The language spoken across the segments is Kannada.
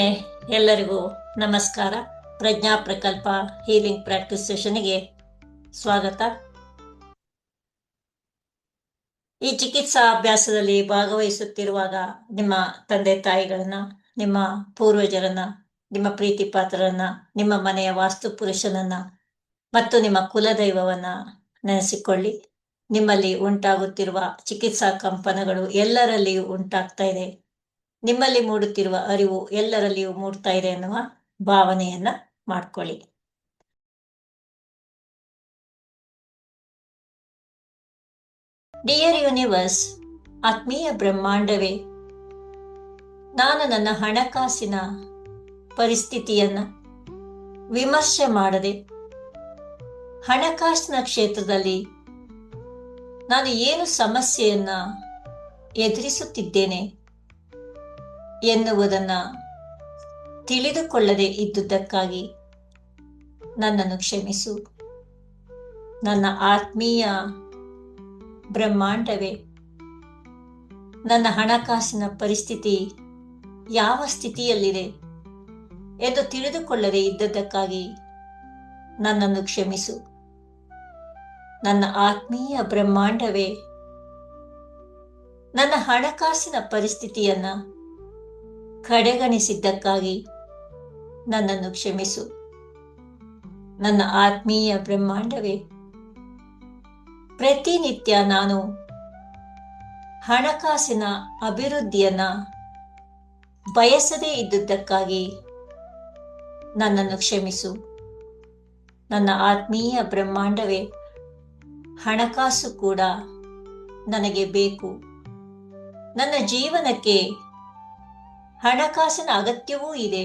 ಎಲ್ಲರಿಗೂ ನಮಸ್ಕಾರ. ಪ್ರಜ್ಞಾ ಪ್ರಕಲ್ಪ ಹೀಲಿಂಗ್ ಪ್ರಾಕ್ಟೀಸ್ ಸೆಷನ್ಗೆ ಸ್ವಾಗತ. ಈ ಚಿಕಿತ್ಸಾ ಅಭ್ಯಾಸದಲ್ಲಿ ಭಾಗವಹಿಸುತ್ತಿರುವಾಗ ನಿಮ್ಮ ತಂದೆ ತಾಯಿಗಳನ್ನ, ನಿಮ್ಮ ಪೂರ್ವಜರನ್ನ, ನಿಮ್ಮ ಪ್ರೀತಿ ಪಾತ್ರರನ್ನ, ನಿಮ್ಮ ಮನೆಯ ವಾಸ್ತು ಪುರುಷನನ್ನ ಮತ್ತು ನಿಮ್ಮ ಕುಲದೈವವನ್ನ ನೆನೆಸಿಕೊಳ್ಳಿ. ನಿಮ್ಮಲ್ಲಿ ಉಂಟಾಗುತ್ತಿರುವ ಚಿಕಿತ್ಸಾ ಕಂಪನಗಳು ಎಲ್ಲರಲ್ಲಿಯೂ ಉಂಟಾಗ್ತಾ ಇದೆ. ನಿಮ್ಮಲ್ಲಿ ಮೂಡುತ್ತಿರುವ ಅರಿವು ಎಲ್ಲರಲ್ಲಿಯೂ ಮೂಡ್ತಾ ಇದೆ ಎನ್ನುವ ಭಾವನೆಯನ್ನ ಮಾಡ್ಕೊಳ್ಳಿ. ಡಿಯರ್ ಯೂನಿವರ್ಸ್, ಆತ್ಮೀಯ ಬ್ರಹ್ಮಾಂಡವೇ, ನಾನು ನನ್ನ ಹಣಕಾಸಿನ ಪರಿಸ್ಥಿತಿಯನ್ನ ವಿಮರ್ಶೆ ಮಾಡದೆ ಹಣಕಾಸಿನ ಕ್ಷೇತ್ರದಲ್ಲಿ ನಾನು ಏನು ಸಮಸ್ಯೆಯನ್ನ ಎದುರಿಸುತ್ತಿದ್ದೇನೆ ಎನ್ನುವುದನ್ನು ತಿಳಿದುಕೊಳ್ಳದೆ ಇದ್ದುದಕ್ಕಾಗಿ ನನ್ನನ್ನು ಕ್ಷಮಿಸು. ನನ್ನ ಆತ್ಮೀಯ ಬ್ರಹ್ಮಾಂಡವೇ, ನನ್ನ ಹಣಕಾಸಿನ ಪರಿಸ್ಥಿತಿ ಯಾವ ಸ್ಥಿತಿಯಲ್ಲಿದೆ ಎಂದು ತಿಳಿದುಕೊಳ್ಳದೆ ಇದ್ದದ್ದಕ್ಕಾಗಿ ನನ್ನನ್ನು ಕ್ಷಮಿಸು. ನನ್ನ ಆತ್ಮೀಯ ಬ್ರಹ್ಮಾಂಡವೇ, ನನ್ನ ಹಣಕಾಸಿನ ಪರಿಸ್ಥಿತಿಯನ್ನ ಕಡೆಗಣಿಸಿದ್ದಕ್ಕಾಗಿ ನನ್ನನ್ನು ಕ್ಷಮಿಸು. ನನ್ನ ಆತ್ಮೀಯ ಬ್ರಹ್ಮಾಂಡವೇ, ಪ್ರತಿನಿತ್ಯ ನಾನು ಹಣಕಾಸಿನ ಅಭಿವೃದ್ಧಿಯನ್ನ ಬಯಸದೇ ಇದ್ದುದಕ್ಕಾಗಿ ನನ್ನನ್ನು ಕ್ಷಮಿಸು. ನನ್ನ ಆತ್ಮೀಯ ಬ್ರಹ್ಮಾಂಡವೇ, ಹಣಕಾಸು ಕೂಡ ನನಗೆ ಬೇಕು. ನನ್ನ ಜೀವನಕ್ಕೆ ಹಣಕಾಸಿನ ಅಗತ್ಯವೂ ಇದೆ.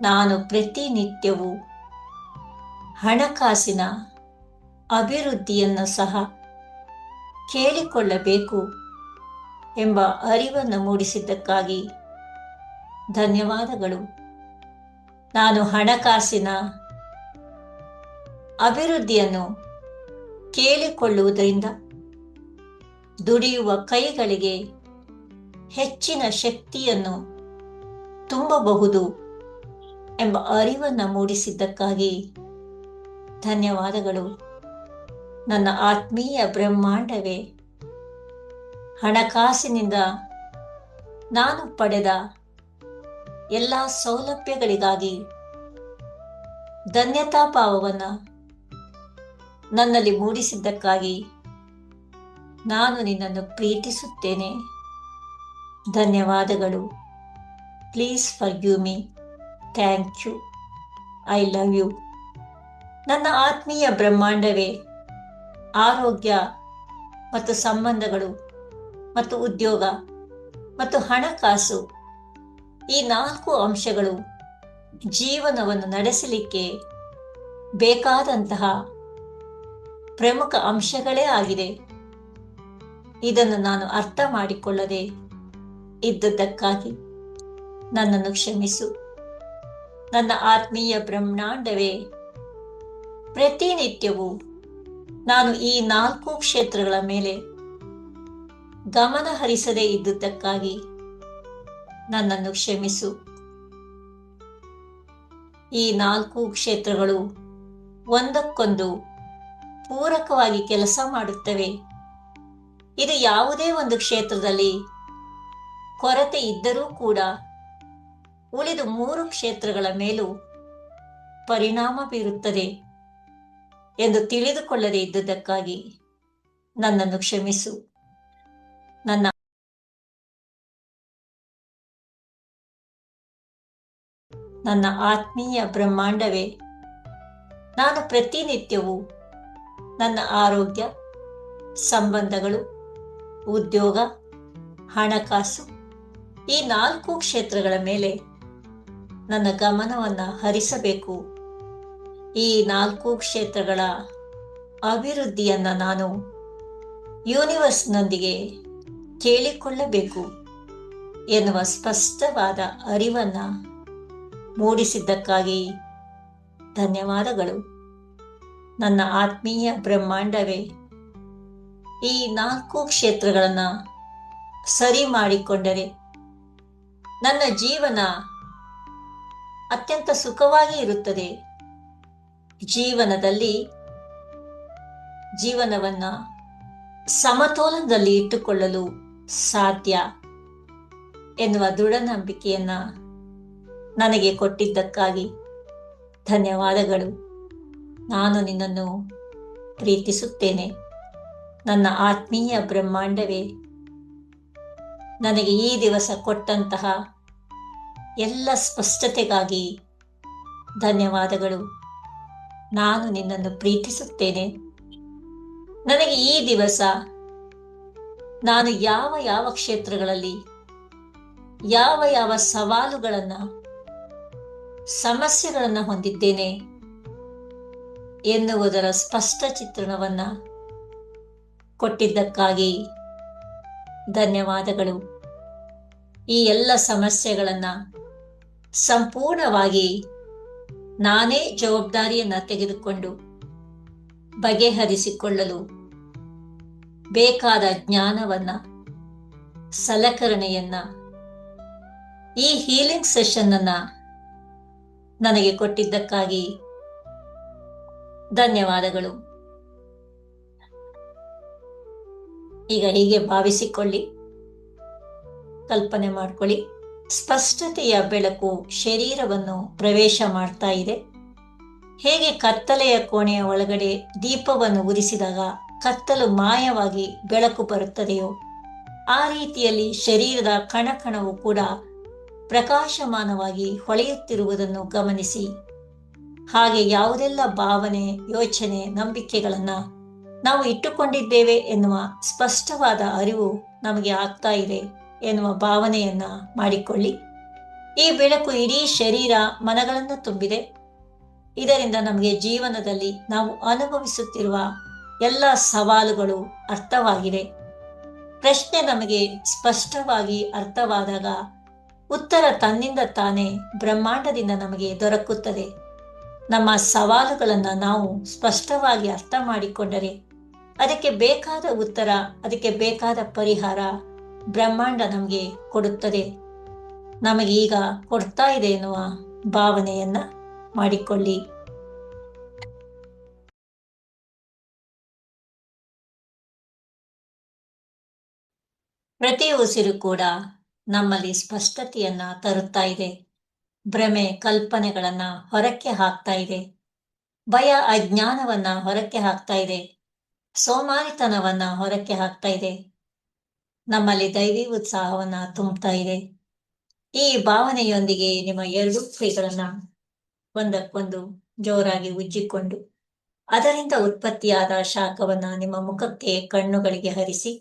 ನಾನು ಪ್ರತಿನಿತ್ಯವೂ ಹಣಕಾಸಿನ ಅಭಿವೃದ್ಧಿಯನ್ನು ಸಹ ಕೇಳಿಕೊಳ್ಳಬೇಕು ಎಂಬ ಅರಿವನ್ನು ಮೂಡಿಸಿದ್ದಕ್ಕಾಗಿ ಧನ್ಯವಾದಗಳು. ನಾನು ಹಣಕಾಸಿನ ಅಭಿವೃದ್ಧಿಯನ್ನು ಕೇಳಿಕೊಳ್ಳುವುದರಿಂದ ದುಡಿಯುವ ಕೈಗಳಿಗೆ ಹೆಚ್ಚಿನ ಶಕ್ತಿಯನ್ನು ತುಂಬಬಹುದು ಎಂಬ ಅರಿವನ್ನು ಮೂಡಿಸಿದ್ದಕ್ಕಾಗಿ ಧನ್ಯವಾದಗಳು. ನನ್ನ ಆತ್ಮೀಯ ಬ್ರಹ್ಮಾಂಡವೇ, ಹಣಕಾಸಿನಿಂದ ನಾನು ಪಡೆದ ಎಲ್ಲ ಸೌಲಭ್ಯಗಳಿಗಾಗಿ ಧನ್ಯತಾಭಾವವನ್ನು ನನ್ನಲ್ಲಿ ಮೂಡಿಸಿದ್ದಕ್ಕಾಗಿ ನಾನು ನಿನ್ನನ್ನು ಪ್ರೀತಿಸುತ್ತೇನೆ. ಧನ್ಯವಾದಗಳು. Please forgive me. Thank you. I love you. ನನ್ನ ಆತ್ಮೀಯ ಬ್ರಹ್ಮಾಂಡವೇ, ಆರೋಗ್ಯ ಮತ್ತು ಸಂಬಂಧಗಳು ಮತ್ತು ಉದ್ಯೋಗ ಮತ್ತು ಹಣಕಾಸು, ಈ 4 ಅಂಶಗಳು ಜೀವನವನ್ನು ನಡೆಸಲಿಕ್ಕೆ ಬೇಕಾದಂತಹ ಪ್ರಮುಖ ಅಂಶಗಳೇ ಆಗಿದೆ. ಇದನ್ನು ನಾನು ಅರ್ಥ ಮಾಡಿಕೊಳ್ಳದೆ ಇದ್ದದ್ದಕ್ಕಾಗಿ ನನ್ನನ್ನು ಕ್ಷಮಿಸು. ನನ್ನ ಆತ್ಮೀಯ ಬ್ರಹ್ಮಾಂಡವೇ, ಪ್ರತಿನಿತ್ಯವೂ ನಾನು ಈ 4 ಕ್ಷೇತ್ರಗಳ ಮೇಲೆ ಗಮನ ಹರಿಸದೇ ಇದ್ದುದಕ್ಕಾಗಿ ನನ್ನನ್ನು ಕ್ಷಮಿಸು. ಈ 4 ಕ್ಷೇತ್ರಗಳು ಒಂದಕ್ಕೊಂದು ಪೂರಕವಾಗಿ ಕೆಲಸ ಮಾಡುತ್ತವೆ. ಇದು ಯಾವುದೇ ಒಂದು ಕ್ಷೇತ್ರದಲ್ಲಿ ಕೊರತೆ ಇದ್ದರೂ ಕೂಡ ಉಳಿದ 3 ಕ್ಷೇತ್ರಗಳ ಮೇಲೂ ಪರಿಣಾಮ ಬೀರುತ್ತದೆ ಎಂದು ತಿಳಿದುಕೊಳ್ಳದೆ ಇದ್ದುದಕ್ಕಾಗಿ ನನ್ನನ್ನು ಕ್ಷಮಿಸು. ನನ್ನ ಆತ್ಮೀಯ ಬ್ರಹ್ಮಾಂಡವೇ, ನಾನು ಪ್ರತಿನಿತ್ಯವೂ ನನ್ನ ಆರೋಗ್ಯ, ಸಂಬಂಧಗಳು, ಉದ್ಯೋಗ, ಹಣಕಾಸು, ಈ 4 ಕ್ಷೇತ್ರಗಳ ಮೇಲೆ ನನ್ನ ಗಮನವನ್ನು ಹರಿಸಬೇಕು. ಈ 4 ಕ್ಷೇತ್ರಗಳ ಅಭಿವೃದ್ಧಿಯನ್ನು ನಾನು ಯೂನಿವರ್ಸ್ನೊಂದಿಗೆ ಕೇಳಿಕೊಳ್ಳಬೇಕು ಎನ್ನುವ ಸ್ಪಷ್ಟವಾದ ಅರಿವನ್ನು ಮೂಡಿಸಿದ್ದಕ್ಕಾಗಿ ಧನ್ಯವಾದಗಳು. ನನ್ನ ಆತ್ಮೀಯ ಬ್ರಹ್ಮಾಂಡವೇ, ಈ 4 ಕ್ಷೇತ್ರಗಳನ್ನು ಸರಿ ಮಾಡಿಕೊಂಡರೆ ನನ್ನ ಜೀವನ ಅತ್ಯಂತ ಸುಖವಾಗಿ ಇರುತ್ತದೆ. ಜೀವನವನ್ನ ಸಮತೋಲನದಲ್ಲಿ ಇಟ್ಟುಕೊಳ್ಳಲು ಸಾಧ್ಯ ಎನ್ನುವ ದೃಢ ನಂಬಿಕೆಯನ್ನ ನನಗೆ ಕೊಟ್ಟಿದ್ದಕ್ಕಾಗಿ ಧನ್ಯವಾದಗಳು. ನಾನು ನಿನ್ನನ್ನು ಪ್ರೀತಿಸುತ್ತೇನೆ. ನನ್ನ ಆತ್ಮೀಯ ಬ್ರಹ್ಮಾಂಡವೇ, ನನಗೆ ಈ ದಿವಸ ಕೊಟ್ಟಂತಹ ಎಲ್ಲ ಸ್ಪಷ್ಟತೆಗಾಗಿ ಧನ್ಯವಾದಗಳು. ನಾನು ನಿನ್ನನ್ನು ಪ್ರೀತಿಸುತ್ತೇನೆ. ನನಗೆ ಈ ದಿವಸ ನಾನು ಯಾವ ಯಾವ ಕ್ಷೇತ್ರಗಳಲ್ಲಿ ಯಾವ ಯಾವ ಸವಾಲುಗಳನ್ನು ಸಮಸ್ಯೆಗಳನ್ನು ಹೊಂದಿದ್ದೇನೆ ಎನ್ನುವುದರ ಸ್ಪಷ್ಟ ಚಿತ್ರಣವನ್ನ ಕೊಟ್ಟಿದ್ದಕ್ಕಾಗಿ ಧನ್ಯವಾದಗಳು. ಈ ಎಲ್ಲ ಸಮಸ್ಯೆಗಳನ್ನು ಸಂಪೂರ್ಣವಾಗಿ ನಾನೇ ಜವಾಬ್ದಾರಿಯನ್ನ ತೆಗೆದುಕೊಂಡು ಬಗೆಹರಿಸಿಕೊಳ್ಳಲು ಬೇಕಾದ ಜ್ಞಾನವನ್ನ, ಸಲಕರಣೆಯನ್ನ, ಈ ಹೀಲಿಂಗ್ ಸೆಷನ್ ಅನ್ನ ನನಗೆ ಕೊಟ್ಟಿದ್ದಕ್ಕಾಗಿ ಧನ್ಯವಾದಗಳು. ಈಗ ಹೀಗೆ ಭಾವಿಸಿಕೊಳ್ಳಿ, ಕಲ್ಪನೆ ಮಾಡಿಕೊಳ್ಳಿ. ಸ್ಪಷ್ಟತೆಯ ಬೆಳಕು ಶರೀರವನ್ನು ಪ್ರವೇಶ ಮಾಡ್ತಾ ಇದೆ. ಹೇಗೆ ಕತ್ತಲೆಯ ಕೋಣೆಯ ಒಳಗಡೆ ದೀಪವನ್ನು ಉರಿಸಿದಾಗ ಕತ್ತಲು ಮಾಯವಾಗಿ ಬೆಳಕು ಬರುತ್ತದೆಯೋ, ಆ ರೀತಿಯಲ್ಲಿ ಶರೀರದ ಕಣಕಣವು ಕೂಡ ಪ್ರಕಾಶಮಾನವಾಗಿ ಹೊಳೆಯುತ್ತಿರುವುದನ್ನು ಗಮನಿಸಿ. ಹಾಗೆ ಯಾವುದೆಲ್ಲ ಭಾವನೆ, ಯೋಚನೆ, ನಂಬಿಕೆಗಳನ್ನು ನಾವು ಇಟ್ಟುಕೊಂಡಿದ್ದೇವೆ ಎನ್ನುವ ಸ್ಪಷ್ಟವಾದ ಅರಿವು ನಮಗೆ ಆಗ್ತಾ ಇದೆ ಎನ್ನುವ ಭಾವನೆಯನ್ನ ಮಾಡಿಕೊಳ್ಳಿ. ಈ ಬೆಳಕು ಇಡೀ ಶರೀರ, ಮನಗಳನ್ನು ತುಂಬಿದೆ. ಇದರಿಂದ ನಮಗೆ ಜೀವನದಲ್ಲಿ ನಾವು ಅನುಭವಿಸುತ್ತಿರುವ ಎಲ್ಲ ಸವಾಲುಗಳು ಅರ್ಥವಾಗಿದೆ. ಪ್ರಶ್ನೆ ನಮಗೆ ಸ್ಪಷ್ಟವಾಗಿ ಅರ್ಥವಾದಾಗ ಉತ್ತರ ತನ್ನಿಂದ ತಾನೇ ಬ್ರಹ್ಮಾಂಡದಿಂದ ನಮಗೆ ದೊರಕುತ್ತದೆ. ನಮ್ಮ ಸವಾಲುಗಳನ್ನು ನಾವು ಸ್ಪಷ್ಟವಾಗಿ ಅರ್ಥ ಮಾಡಿಕೊಂಡರೆ ಅದಕ್ಕೆ ಬೇಕಾದ ಉತ್ತರ, ಅದಕ್ಕೆ ಬೇಕಾದ ಪರಿಹಾರ ಬ್ರಹ್ಮಾಂಡ ನಮಗೆ ಕೊಡುತ್ತದೆ. ನಮಗೆ ಈಗ ಕೊಡ್ತಾ ಇದೆ ಎನ್ನುವ ಭಾವನೆಯನ್ನ ಮಾಡಿಕೊಳ್ಳಿ. ಪ್ರತಿ ಉಸಿರು ಕೂಡ ನಮ್ಮಲ್ಲಿ ಸ್ಪಷ್ಟತೆಯನ್ನ ತರುತ್ತಾ ಇದೆ. ಭ್ರಮೆ, ಕಲ್ಪನೆಗಳನ್ನ ಹೊರಕ್ಕೆ ಹಾಕ್ತಾ ಇದೆ. ಭಯ, ಅಜ್ಞಾನವನ್ನ ಹೊರಕ್ಕೆ ಹಾಕ್ತಾ ಇದೆ. ಸೋಮಾರಿತನವನ್ನ ಹೊರಕ್ಕೆ ಹಾಕ್ತಾ ಇದೆ. ನಮ್ಮಲ್ಲಿ ದೈವಿ ಉತ್ಸಾಹವನ್ನ ತುಂಬುತ್ತಾ ಇದೆ. ಈ ಭಾವನೆಯೊಂದಿಗೆ ನಿಮ್ಮ ಎರಡೂ ಕೈಗಳನ್ನ ಒಂದಕ್ಕೊಂದು ಜೋರಾಗಿ ಉಜ್ಜಿಕೊಂಡು ಅದರಿಂದ ಉತ್ಪತ್ತಿಯಾದ ಶಾಖವನ್ನ ನಿಮ್ಮ ಮುಖಕ್ಕೆ, ಕಣ್ಣುಗಳಿಗೆ ಹರಿಸಿ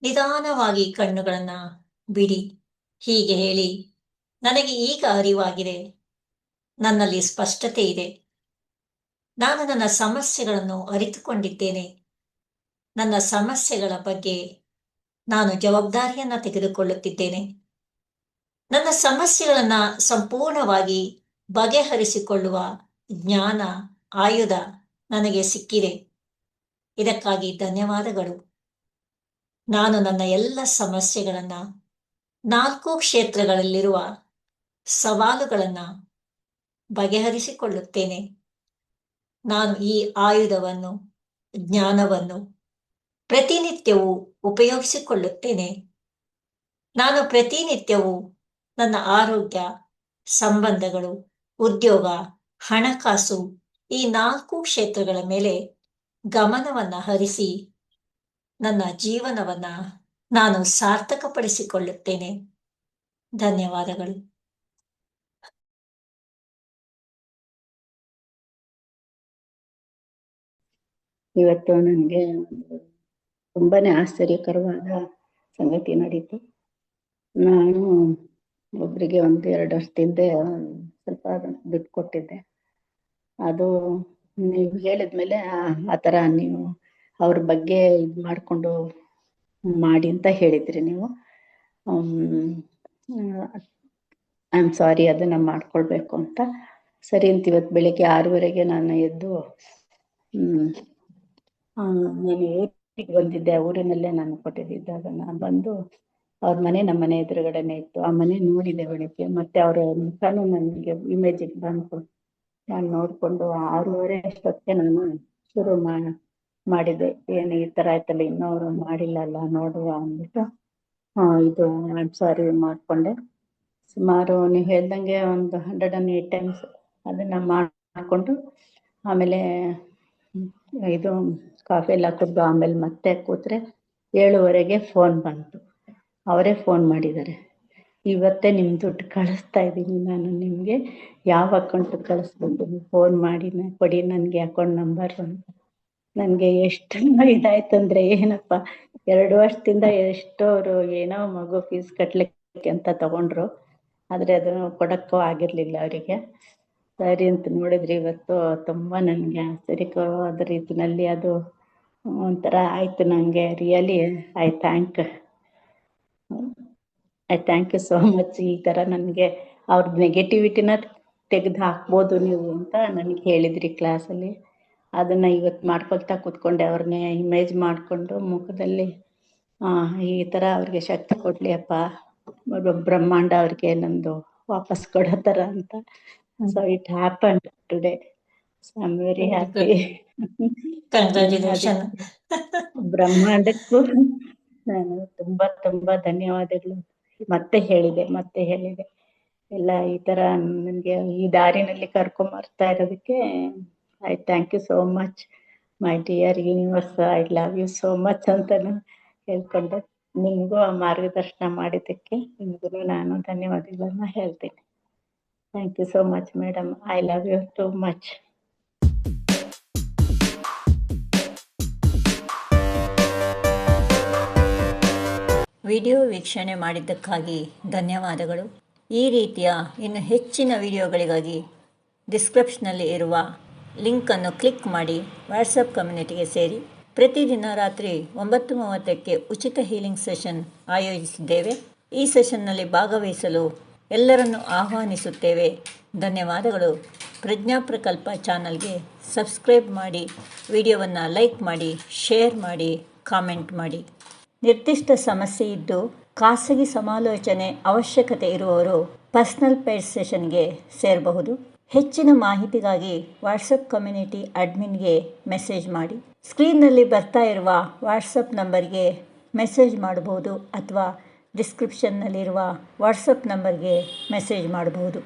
ನಿಧಾನವಾಗಿ ಕಣ್ಣುಗಳನ್ನ ಬಿಡಿ. ಹೀಗೆ ಹೇಳಿ, ನನಗೆ ಈಗ ಅರಿವಾಗಿದೆ, ನನ್ನಲ್ಲಿ ಸ್ಪಷ್ಟತೆ ಇದೆ, ನಾನು ನನ್ನ ಸಮಸ್ಯೆಗಳನ್ನು ಅರಿತುಕೊಂಡಿದ್ದೇನೆ, ನನ್ನ ಸಮಸ್ಯೆಗಳ ಬಗ್ಗೆ ನಾನು ಜವಾಬ್ದಾರಿಯನ್ನ ತೆಗೆದುಕೊಳ್ಳುತ್ತಿದ್ದೇನೆ, ನನ್ನ ಸಮಸ್ಯೆಗಳನ್ನ ಸಂಪೂರ್ಣವಾಗಿ ಬಗೆಹರಿಸಿಕೊಳ್ಳುವ ಜ್ಞಾನ, ಆಯುಧ ನನಗೆ ಸಿಕ್ಕಿದೆ. ಇದಕ್ಕಾಗಿ ಧನ್ಯವಾದಗಳು. ನಾನು ನನ್ನ ಎಲ್ಲ ಸಮಸ್ಯೆಗಳನ್ನ, 4 ಕ್ಷೇತ್ರಗಳಲ್ಲಿರುವ ಸವಾಲುಗಳನ್ನ ಬಗೆಹರಿಸಿಕೊಳ್ಳುತ್ತೇನೆ. ನಾನು ಈ ಆಯುಧವನ್ನು, ಜ್ಞಾನವನ್ನು ಪ್ರತಿನಿತ್ಯವೂ ಉಪಯೋಗಿಸಿಕೊಳ್ಳುತ್ತೇನೆ. ನಾನು ಪ್ರತಿನಿತ್ಯವೂ ನನ್ನ ಆರೋಗ್ಯ, ಸಂಬಂಧಗಳು, ಉದ್ಯೋಗ, ಹಣಕಾಸು ಈ 4 ಕ್ಷೇತ್ರಗಳ ಮೇಲೆ ಗಮನವನ್ನ ಹರಿಸಿ ನನ್ನ ಜೀವನವನ್ನ ನಾನು ಸಾರ್ಥಕಪಡಿಸಿಕೊಳ್ಳುತ್ತೇನೆ. ಧನ್ಯವಾದಗಳು. ಇವತ್ತು ನನಗೆ ತುಂಬಾನೇ ಆಶ್ಚರ್ಯಕರವಾದ ಸಂಗತಿ ನಡೀತು. ನಾನು ಒಬ್ಬರಿಗೆ 1-2 ವರ್ಷದಿಂದ ಸ್ವಲ್ಪ ದುಡ್ಡು ಕೊಟ್ಟಿದ್ದೆ. ಅದು ನೀವು ಹೇಳಿದ್ಮೇಲೆ ಆ ಥರ ನೀವು ಅವ್ರ ಬಗ್ಗೆ ಇದು ಮಾಡಿಕೊಂಡು ಮಾಡಿ ಅಂತ ಹೇಳಿದ್ರಿ ನೀವು. ಐ ಆಮ್ ಸಾರಿ, ಅದನ್ನ ಮಾಡ್ಕೊಳ್ಬೇಕು ಅಂತ. ಸರಿ ಅಂತ ಇವತ್ತು ಬೆಳಿಗ್ಗೆ 6:30ಗೆ ನಾನು ಎದ್ದು ನಾನು ಊರಿಗೆ ಬಂದಿದ್ದೆ. ಊರಿನಲ್ಲೇ ನಾನು ಕೊಟ್ಟಿದ್ದಿದ್ದೆ. ಅದನ್ನ ಬಂದು ಅವ್ರ ಮನೆ ನಮ್ಮ ಮನೆ ಎದುರುಗಡೆನೆ ಇತ್ತು. ಆ ಮನೆ ನೋಡಿದೆ ಬೆಳಿಗ್ಗೆ. ಮತ್ತೆ ಅವರ ಮುಖನೂ ನನಗೆ ಇಮೇಜಿಗೆ ಬಂತು. ನಾನು ನೋಡಿಕೊಂಡು 6:30 ಅಷ್ಟೊತ್ತಿಗೆ ನಾನು ಶುರು ಮಾಡಿದೆ. ಏನು ಈ ಥರ ಆಯ್ತಲ್ಲ, ಇನ್ನೂ ಅವರು ಮಾಡಿಲ್ಲಲ್ಲ ನೋಡುವ ಅಂದ್ಬಿಟ್ಟು ಇದು ಐ ಆಮ್ ಸಾರಿ ಮಾಡಿಕೊಂಡೆ. ಸುಮಾರು ನೀವು ಹೇಳ್ದಂಗೆ ಒಂದು 108 ಟೈಮ್ಸ್ ಅದನ್ನು ಮಾಡಿಕೊಂಡು ಆಮೇಲೆ ಇದು ಕಾಫಿ ಎಲ್ಲ ಕುಡಿದು ಆಮೇಲೆ ಮತ್ತೆ ಕೂತ್ರೆ 7:30ಗೆ ಫೋನ್ ಬಂತು. ಅವರೇ ಫೋನ್ ಮಾಡಿದ್ದಾರೆ. ಇವತ್ತೇ ನಿಮ್ಮ ದುಡ್ಡು ಕಳಿಸ್ತಾ ಇದ್ದೀನಿ, ನಾನು ನಿಮಗೆ ಯಾವ ಅಕೌಂಟಿಗೆ ಕಳಿಸ್ಬೇಕು, ನೀವು ಫೋನ್ ಮಾಡಿ ಕೊಡಿ ನನಗೆ ಅಕೌಂಟ್ ನಂಬರ್ ಅಂತ. ನನಗೆ ಎಷ್ಟು ಇದಾಯ್ತು ಅಂದರೆ, ಏನಪ್ಪ 2 ವರ್ಷದಿಂದ ಎಷ್ಟೋ ಅವರು ಏನೋ ಮಗು ಫೀಸ್ ಕಟ್ಟಲಿಕ್ಕೆ ಅಂತ ತಗೊಂಡ್ರು, ಆದರೆ ಅದನ್ನು ಕೊಡೋಕ್ಕೂ ಆಗಿರಲಿಲ್ಲ ಅವರಿಗೆ. ಸರಿ ಅಂತ ನೋಡಿದ್ರೆ ಇವತ್ತು ತುಂಬ ನನಗೆ ಆಶ್ಚರ್ಯಕರವಾದ ರೀತಿಯಲ್ಲಿ ಅದು ಒಂಥರ ಆಯಿತು. ನನಗೆ really I thank you so much. ಈ ಥರ ನನಗೆ ಅವ್ರದ್ದು ನೆಗೆಟಿವಿಟಿನ ತೆಗೆದು ಹಾಕ್ಬೋದು ನೀವು ಅಂತ ನನಗೆ ಹೇಳಿದ್ರಿ ಕ್ಲಾಸಲ್ಲಿ. ಅದನ್ನು ಇವತ್ತು ಮಾಡ್ಕೊಳ್ತಾ ಕೂತ್ಕೊಂಡೆ. ಅವ್ರನ್ನೇ ಇಮೇಜ್ ಮಾಡಿಕೊಂಡು ಮುಖದಲ್ಲಿ ಈ ಥರ ಅವ್ರಿಗೆ ಶಕ್ತಿ ಕೊಡಲಿ ಅಪ್ಪ, ಬ್ರಹ್ಮಾಂಡ ಅವ್ರಿಗೆ ನಂದು ವಾಪಸ್ ಕೊಡೋ ಥರ ಅಂತ. So it happen today. So I am very happy. Congratulation. ಬ್ರಹ್ಮಾಂಡಕ್ಕೂ ನಾನು ತುಂಬ ತುಂಬ ಧನ್ಯವಾದಗಳು. ಮತ್ತೆ ಹೇಳಿದೆ ಎಲ್ಲ ಈ ಥರ ನನಗೆ ಈ ದಾರಿನಲ್ಲಿ ಕರ್ಕೊಂಬರ್ತಾ ಇರೋದಕ್ಕೆ I thank you so much my dear universe, I love you so much ಅಂತಲೂ ಹೇಳ್ಕೊಂಡೆ. ನಿಮಗೂ ಆ ಮಾರ್ಗದರ್ಶನ ಮಾಡಿದ್ದಕ್ಕೆ ನಿಮಗೂ ನಾನು ಧನ್ಯವಾದಗಳನ್ನ ಹೇಳ್ತೀನಿ. Thank you so much madam. I love you too much. Video ವೀಕ್ಷಣೆ ಮಾಡಿದ್ದಕ್ಕಾಗಿ ಧನ್ಯವಾದಗಳು. ಈ ರೀತಿಯ ಇನ್ನು ಹೆಚ್ಚಿನ ವಿಡಿಯೋಗಳಿಗಾಗಿ ಡಿಸ್ಕ್ರಿಪ್ಷನಲ್ಲಿ ಇರುವ ಲಿಂಕನ್ನು ಕ್ಲಿಕ್ ಮಾಡಿ ವಾಟ್ಸಪ್ ಕಮ್ಯುನಿಟಿಗೆ ಸೇರಿ. ಪ್ರತಿದಿನ ರಾತ್ರಿ 9:30ಕ್ಕೆ ಉಚಿತ ಹೀಲಿಂಗ್ ಸೆಷನ್ ಆಯೋಜಿಸಿದ್ದೇವೆ. ಈ ಸೆಷನ್ನಲ್ಲಿ ಭಾಗವಹಿಸಲು ಎಲ್ಲರನ್ನು ಆಹ್ವಾನಿಸುತ್ತೇವೆ. ಧನ್ಯವಾದಗಳು. ಪ್ರಜ್ಞಾ ಪ್ರಕಲ್ಪ ಚಾನಲ್ಗೆ ಸಬ್ಸ್ಕ್ರೈಬ್ ಮಾಡಿ, ವಿಡಿಯೋವನ್ನು ಲೈಕ್ ಮಾಡಿ, ಶೇರ್ ಮಾಡಿ, ಕಾಮೆಂಟ್ ಮಾಡಿ. ನಿರ್ದಿಷ್ಟ ಸಮಸ್ಯೆ ಇದ್ದು ಖಾಸಗಿ ಸಮಾಲೋಚನೆ ಅವಶ್ಯಕತೆ ಇರುವವರು ಪರ್ಸನಲ್ ಪೇಡ್ ಸೆಷನ್ಗೆ ಸೇರಬಹುದು. ಹೆಚ್ಚಿನ ಮಾಹಿತಿಗಾಗಿ ವಾಟ್ಸಪ್ ಕಮ್ಯುನಿಟಿ ಅಡ್ಮಿನ್ಗೆ ಮೆಸೇಜ್ ಮಾಡಿ. ಸ್ಕ್ರೀನ್ನಲ್ಲಿ ಬರ್ತಾ ಇರುವ ವಾಟ್ಸಪ್ ನಂಬರ್ಗೆ ಮೆಸೇಜ್ ಮಾಡಬಹುದು ಅಥವಾ ಡಿಸ್ಕ್ರಿಪ್ಷನ್ನಲ್ಲಿರುವ ವಾಟ್ಸಪ್ ನಂಬರ್ಗೆ ಮೆಸೇಜ್ ಮಾಡಬಹುದು.